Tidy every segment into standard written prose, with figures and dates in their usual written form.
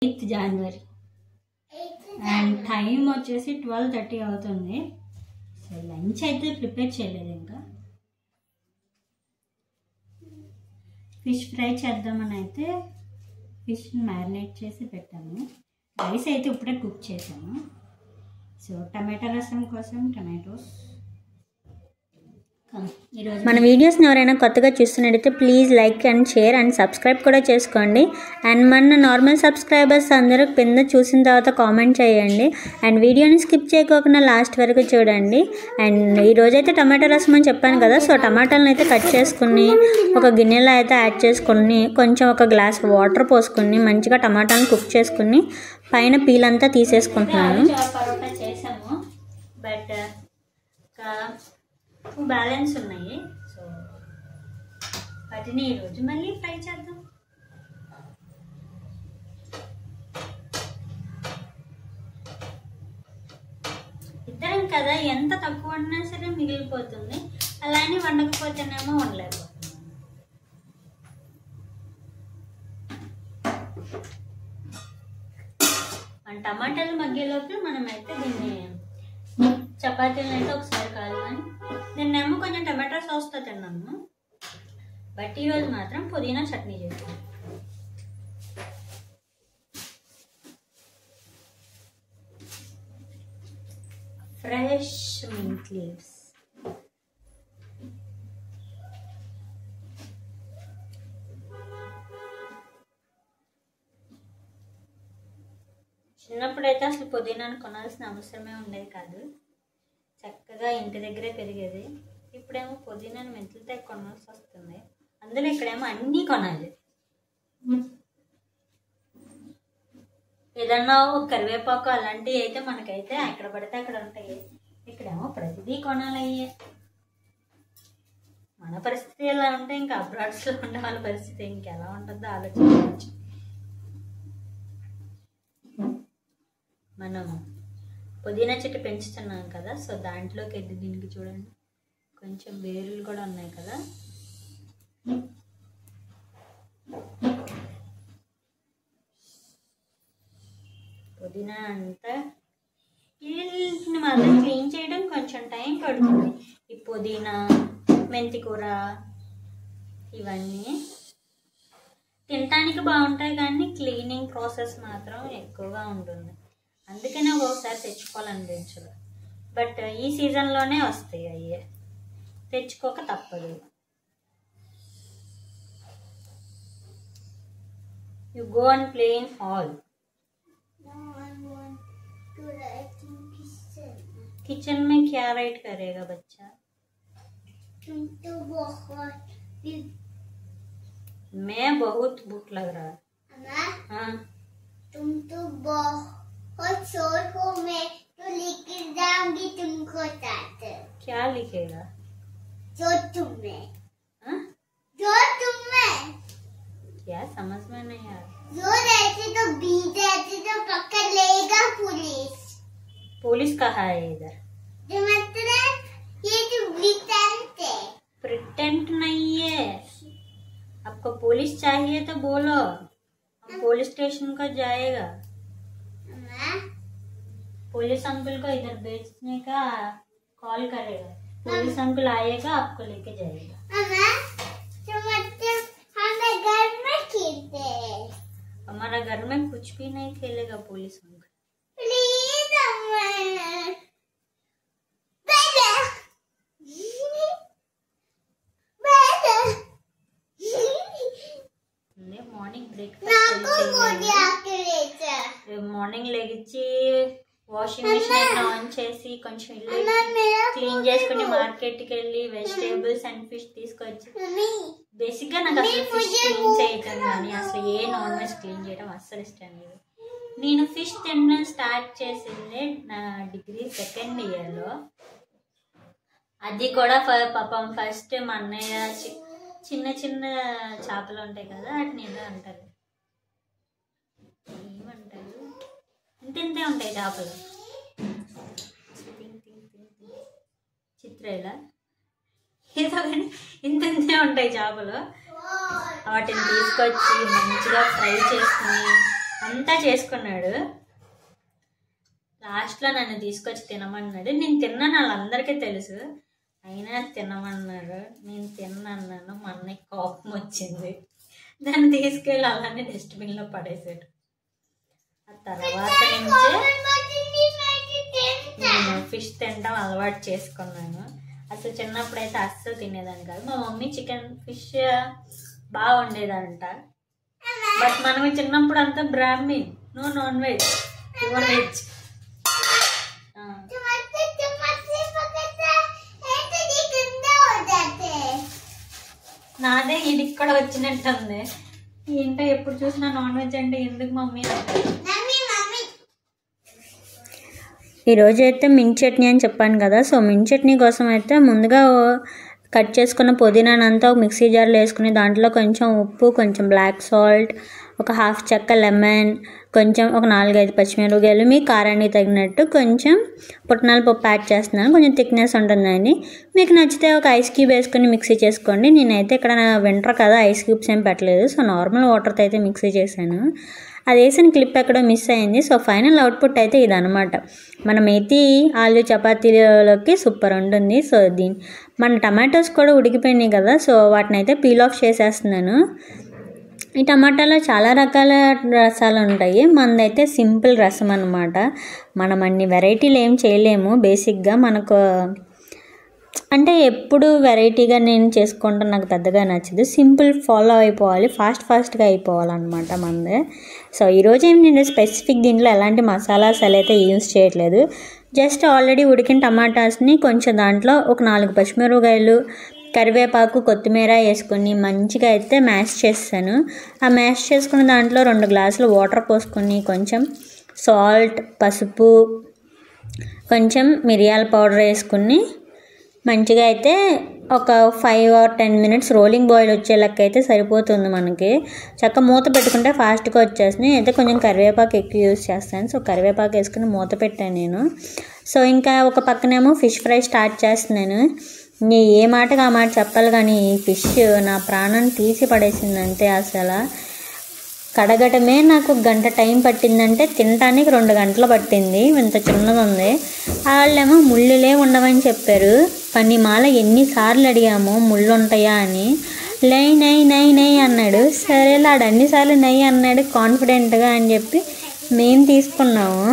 8th January and time వచ్చేసి 12:30 అవుతుంది. So lunch అయితే ప్రిపేర్ చేయలేదు, ఇంకా ఫిష్ ఫ్రై చేద్దామని అయితే ఫిష్ని మ్యారినేట్ చేసి పెట్టాము. రైస్ అయితే ఇప్పుడే కుక్ చేసాము. సో టమాటా రసం కోసం టమాటోస్. మన వీడియోస్ని ఎవరైనా కొత్తగా చూస్తున్నట్టయితే please like and share and subscribe కూడా చేసుకోండి. అండ్ మన నార్మల్ సబ్స్క్రైబర్స్ అందరూ కింద చూసిన తర్వాత కామెంట్ చేయండి. అండ్ వీడియోని స్కిప్ చేయకోకుండా లాస్ట్ వరకు చూడండి. అండ్ ఈరోజైతే టమాటో రసం అని చెప్పాను కదా, సో టమాటాలను అయితే కట్ చేసుకుని ఒక గిన్నెలో అయితే యాడ్ చేసుకుని కొంచెం ఒక గ్లాస్ వాటర్ పోసుకుని మంచిగా టమాటాలను కుక్ చేసుకుని పైన పీల్ అంతా తీసేసుకుంటున్నాను. పరోటా చేసాము, బట్ బ్యాలెన్స్ ఉన్నాయి. సో వాటిని ఈరోజు మళ్ళీ ఫ్రై చేద్దాం. ఇద్దరం కదా, ఎంత తక్కువ వండినా సరే మిగిలిపోతుంది. అలానే వండకపోతేనేమో వండలేకపోతున్నాం. మన టమాటాలు మగ్గేలోపు మనమైతే దీన్ని చపాతీలను అయితే ఒకసారి కాదుకొని నిన్నేమో కొంచెం టమాటా సాస్తో తిన్నాము, బట్ ఈరోజు మాత్రం పుదీనా చట్నీ చేస్తాం. Fresh mint leaves. చిన్నప్పుడైతే అసలు పుదీనాను కొనాల్సిన అవసరమే ఉండేది కాదు, చక్కగా ఇంటి దగ్గరే పెరిగేది. ఇప్పుడేమో పుదీనాను మెంతులతో కొనాల్సి వస్తుంది. అందులో ఇక్కడేమో అన్నీ కొనాలి. ఏదన్నా కరివేపాకు అలాంటివి అయితే మనకైతే ఎక్కడ పడితే అక్కడ ఉంటాయి. ఇక్కడేమో ప్రతిదీ కొనాలయ్యే. మన పరిస్థితి ఎలా ఉంటే ఇంకా అబ్రాడ్స్లో ఉండే వాళ్ళ పరిస్థితి ఇంకెలా ఉంటుందో ఆలోచించవచ్చు. మనం పుదీనా చెట్టు పెంచుతున్నాం కదా, సో దాంట్లోకి దీనికి చూడండి కొంచెం వేరులు కూడా ఉన్నాయి కదా. పుదీనా అంతా వీటిని మాత్రం క్లీన్ చేయడం కొంచెం టైం పడుతుంది. ఈ పుదీనా, మెంతి కూర ఇవన్నీ తినటానికి బాగుంటాయి, కానీ క్లీనింగ్ ప్రాసెస్ మాత్రం ఎక్కువగా ఉంటుంది. అందుకనే ఒక్కొక్కసారి తెచ్చుకోవాలనిపించదు, బట్ ఈ సీజన్లోనే వస్తాయి. అయ్యే తెచ్చుకోక తప్పదు. You go and play in hall. Kitchen में क्या राइट करेगा बच्चा? तुम तो बहुत मैं बहुत भूख लग रहा है। हाँ तुम तो बहुत शोर हो, मैं तो लेकर जाऊंगी तुमको साथ। क्या लिखेगा? जो तुम्हें हाँ? जो तुम्हें क्या समझ में नहीं आ रहा। जो ऐसे तो बीच ऐसे तो पकड़ लेगा पुलिस। पुलिस कहाँ है इधर? जो मतलब ये जो प्रिटेंट है। प्रिटेंट नहीं है। आपको पुलिस चाहिए तो बोलो, हम पुलिस स्टेशन को जाएगा। पुलिस अंकल को इधर भेजने का कॉल करेगा, पुलिस अंकल आएगा आपको लेके जाएगा। तो मतलब हमें घर में खेलते हैं। हमारा घर में कुछ भी नहीं खेलेगा police uncle. Please morning breakfast morning లెగిచ్చి వాషింగ్ మిషన్ ఆన్ చేసి కొంచెం ఇల్లు క్లీన్ చేసుకుని మార్కెట్కి వెళ్ళి వెజిటేబుల్స్ అండ్ ఫిష్ తీసుకొచ్చి, బేసిక్ గా నాకు అసలు ఫిష్ క్లీన్ చేయటం కానీ అసలు ఏ నాన్ వెజ్ క్లీన్ చేయడం అస్సలు ఇష్టం లేదు. నేను ఫిష్ తినడం స్టార్ట్ చేసింది నా డిగ్రీ సెకండ్ ఇయర్లో. అది కూడా పాపం ఫస్ట్ మా అన్నయ్య చిన్న చిన్న చేపలు ఉంటాయి కదా, వాటిని ఏదో అంటారు, ఏమంటారు, ఇంతే ఉంటాయి చేపలు, చిత్రేలా ఏదో కానీ ఇంతే ఉంటాయి చేపలు. వాటిని తీసుకొచ్చి మంచిగా ఫ్రై చేసుకుని అంతా చేసుకున్నాడు. లాస్ట్లో నన్ను తీసుకొచ్చి తినమన్నాడు. నేను తిన్నాను, వాళ్ళందరికీ తెలుసు, అయినా తినమన్నాడు. నేను తిన్నాను. మా అన్నయ్య కోపం వచ్చింది, దాన్ని తీసుకెళ్ళి అలానే డస్ట్బిన్లో పడేసాడు. ఆ తర్వాత నుంచే నేను ఫిష్ తినడం అలవాటు చేసుకున్నాను. అసలు చిన్నప్పుడైతే అస్సలు తినేదాన్ని కాదు. మా మమ్మీ చికెన్ ఫిష్ బాగా వండేదంట. బట్ మనం చిన్నప్పుడు అంతా Brahmin, no non veg, pure veg. నాదే ఇది ఇక్కడ వచ్చినట్టుంది. ఏంటో ఎప్పుడు చూసినా నాన్ వెజ్ అంటే ఎందుకు మమ్మీ అంటే. ఈరోజు అయితే మింట్ చట్నీ అని చెప్పాను కదా. సో మింట్ చట్నీ కోసం అయితే ముందుగా కట్ చేసుకున్న పుదీనానంతా ఒక మిక్సీ జార్లో వేసుకుని దాంట్లో కొంచెం ఉప్పు, కొంచెం బ్లాక్ సాల్ట్, ఒక హాఫ్ చెక్క లెమన్, కొంచెం ఒక 4-5 పచ్చిమిరపకాయలు, మీ కారానికి తగినట్టు కొంచెం పుట్నాల పప్పు యాడ్ చేస్తున్నాను. కొంచెం థిక్నెస్ ఉంటుందని. మీకు నచ్చితే ఒక ఐస్ క్యూబ్ వేసుకొని మిక్సీ చేసుకోండి. నేనైతే ఇక్కడ వింటర్ కదా ఐస్ క్యూబ్స్ ఏం పెట్టలేదు. సో నార్మల్ వాటర్తో అయితే మిక్సీ చేశాను. అది వేసిన క్లిప్ ఎక్కడో మిస్ అయింది. సో ఫైనల్ అవుట్పుట్ అయితే ఇదనమాట. మన మేతి ఆలు చపాతీలోకి సూపర్ ఉంటుంది. సో మన టమాటోస్ కూడా ఉడికిపోయినాయి కదా. సో వాటిని అయితే పీల్ ఆఫ్ చేసేస్తున్నాను. ఈ టమాటాలో చాలా రకాల రసాలు ఉంటాయి. మనదైతే సింపుల్ రసం అనమాట. మనం అన్ని వెరైటీలు ఏం చేయలేము. బేసిక్గా మనకు అంటే ఎప్పుడు వెరైటీగా నేను చేసుకుంటే నాకు పెద్దగా నచ్చదు. సింపుల్ ఫాలో అయిపోవాలి, ఫాస్ట్గా అయిపోవాలన్నమాట మనదే. సో ఈరోజు ఏం నేను స్పెసిఫిక్ దీంట్లో ఎలాంటి మసాలాస్ అయితే యూజ్ చేయట్లేదు. జస్ట్ ఆల్రెడీ ఉడికిన టమాటాస్ని కొంచెం దాంట్లో ఒక 4 పచ్చిమిరపకాయలు, కరివేపాకు, కొత్తిమీర వేసుకొని మంచిగా అయితే మ్యాష్ చేస్తాను. ఆ మ్యాష్ చేసుకున్న దాంట్లో 2 గ్లాసులు వాటర్ పోసుకొని కొంచెం సాల్ట్, పసుపు, కొంచెం మిరియాల పౌడర్ వేసుకుని మంచిగా అయితే ఒక 5 or 10 minutes రోలింగ్ బాయిల్ వచ్చే లెక్క అయితే సరిపోతుంది మనకి. చక్క మూత పెట్టుకుంటే ఫాస్ట్గా వచ్చేస్తుంది. అయితే కొంచెం కరివేపాకు ఎక్కువ యూజ్ చేస్తాను. సో కరివేపాకు వేసుకుని మూత పెట్టాను నేను. సో ఇంకా ఒక పక్కనేమో ఫిష్ ఫ్రై స్టార్ట్ చేస్తున్నాను. ఏ మాటగా ఆ మాట చెప్పాలి కానీ ఈ ఫిష్ నా ప్రాణం తీసి పడేసిందంటే అసలు కడగటమే నాకు 1 గంట టైం పట్టిందంటే తినడానికి 2 గంటలు పట్టింది. ఇంత చిన్నది ఉంది. వాళ్ళేమో ముళ్ళులే ఉండవని చెప్పారు. పనిమాల ఎన్నిసార్లు అడిగాము ముళ్ళు ఉంటాయా అని. నై అన్నాడు. సరేలే ఆడు అన్నిసార్లు నై అన్నాడు కాన్ఫిడెంట్గా అని చెప్పి మేము తీసుకున్నాము.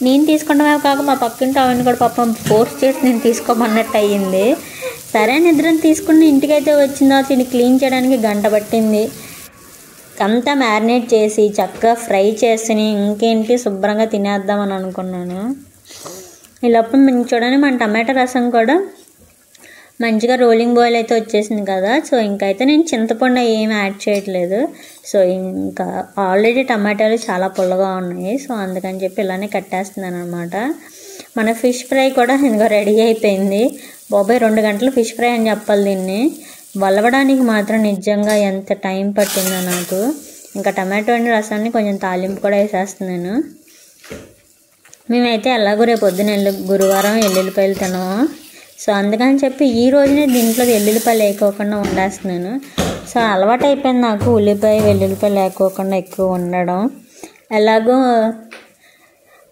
నేను తీసుకుంటామే కాక మా పక్కింటి ఆవిడని కూడా పాపం ఫోర్స్ చేసి నేను తీసుకోమన్నట్టు అయ్యింది. సరే నిద్రని తీసుకుని ఇంటికైతే వచ్చిన తర్వాత ఇది క్లీన్ చేయడానికి 1 గంట పట్టింది. అంతా మ్యారినేట్ చేసి చక్కగా ఫ్రై చేసి ఇంకేంటి శుభ్రంగా తినేద్దామని అనుకున్నాను. ఇలాప్పుడు మేము చూడండి మన టమాటా రసం కూడా మంచిగా రోలింగ్ బాయిల్ అయితే వచ్చేసింది కదా. సో ఇంకైతే నేను చింతపండు ఏమి యాడ్ చేయట్లేదు. సో ఇంకా ఆల్రెడీ టమాటాలు చాలా పుల్లగా ఉన్నాయి. సో అందుకని చెప్పి ఇలానే కట్టేస్తున్నాను అనమాట. మన ఫిష్ ఫ్రై కూడా ఇంకా రెడీ అయిపోయింది. బాబాయ్ 2 గంటలు ఫిష్ ఫ్రై అని చెప్పాలి దీన్ని. వలవడానికి మాత్రం నిజంగా ఎంత టైం పట్టిందో నాకు. ఇంకా టమాటో రసాన్ని కొంచెం తాలింపు కూడా వేసేస్తున్నాను. మేమైతే ఎలాగో రేపు పొద్దున గురువారం ఎల్లుల్లిపాయలు తినము. సో అందుకని చెప్పి ఈ రోజునే దీంట్లో ఎల్లుల్లిపాయలు లేకోకుండా వండేస్తున్నాను. సో అలవాటు అయిపోయింది నాకు ఉల్లిపాయ వెల్లుల్లిపాయ లేకోకుండా ఎక్కువ వండడం. ఎలాగో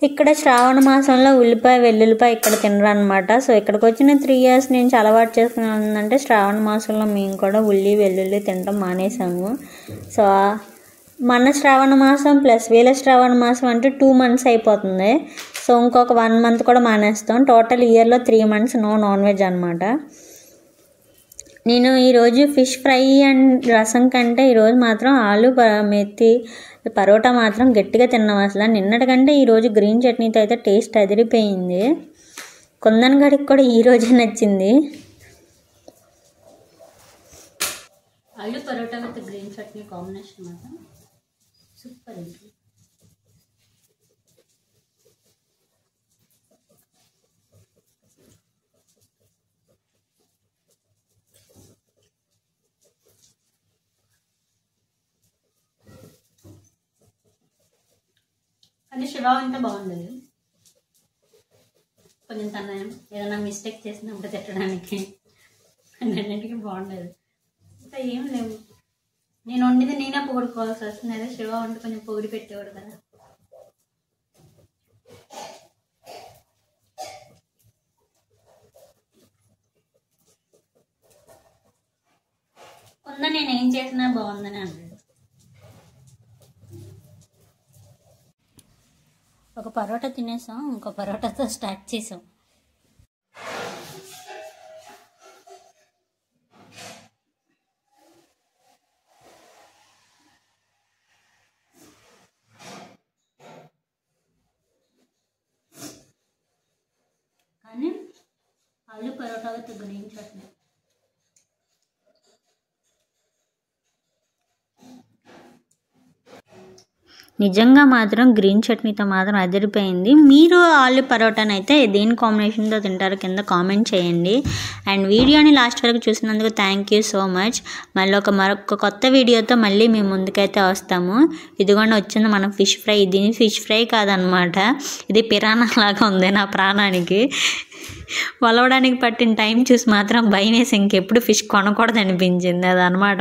ఇక్కడ శ్రావణ మాసంలో ఉల్లిపాయ వెల్లుల్లిపాయ ఇక్కడ తినరు అనమాట. సో ఇక్కడికి వచ్చిన 3 years నుంచి అలవాటు చేసుకున్నానంటే శ్రావణ మాసంలో మేము కూడా ఉల్లి వెల్లుల్లి తినడం మానేసాము. సో మన శ్రావణ మాసం ప్లస్ వీళ్ళ శ్రావణ మాసం అంటే 2 months అయిపోతుంది. సో ఇంకొక 1 month కూడా మానేస్తాం. టోటల్ ఇయర్లో 3 months నో నాన్ వెజ్ అనమాట. నేను ఈరోజు ఫిష్ ఫ్రై అండ్ రసం కంటే ఈరోజు మాత్రం ఆలు మెత్తి పరోటా మాత్రం గట్టిగా తిన్నాం. అసలు నిన్నటికంటే ఈరోజు గ్రీన్ చట్నీతో అయితే టేస్ట్ అదిరిపోయింది. కొందన్ గడికి కూడా ఈరోజే నచ్చింది. Aloo paratha with green chutney combination మాత్రం సూపర్ ఉంది. అది శివ అంతా బాగుండదు. కొంచెం తన ఏదైనా మిస్టేక్ చేసినప్పుడు తిట్టడానికి అన్నింటికి బాగుండదు. ఇంకా ఏం లేవు. నేను వండితే నేనే పొగుడుకోవాల్సి వస్తుంది. అదే శివ వండి కొంచెం పొగిడి పెట్టేవాడు కదా. ఉందా నేను ఏం చేసినా బాగుందని అన్నాడు. ఒక పరోటా తినేసాం, ఇంకో పరోటాతో స్టార్ట్ చేసాం. కానీ ఆలు పరోటా విత్ గ్రీన్ చట్నీ. నిజంగా మాత్రం గ్రీన్ చట్నీతో మాత్రం అదిరిపోయింది. మీరు ఆలు పరోటాని అయితే దేని కాంబినేషన్తో తింటారో కింద కామెంట్ చేయండి. అండ్ వీడియోని లాస్ట్ వరకు చూసినందుకు థ్యాంక్ యూ సో మచ్. మళ్ళీ మరొక కొత్త వీడియోతో మళ్ళీ మేము ముందుకైతే వస్తాము. ఇదిగోండి వచ్చింది మన ఫిష్ ఫ్రై. దీని ఫిష్ ఫ్రై కాదనమాట, ఇది పిరానా లాగా ఉంది నా ప్రాణానికి. వలవడానికి పట్టిన టైం చూసి మాత్రం భయం వేసి ఇంకెప్పుడు ఫిష్ కొనకూడదు అనిపించింది. అదనమాట.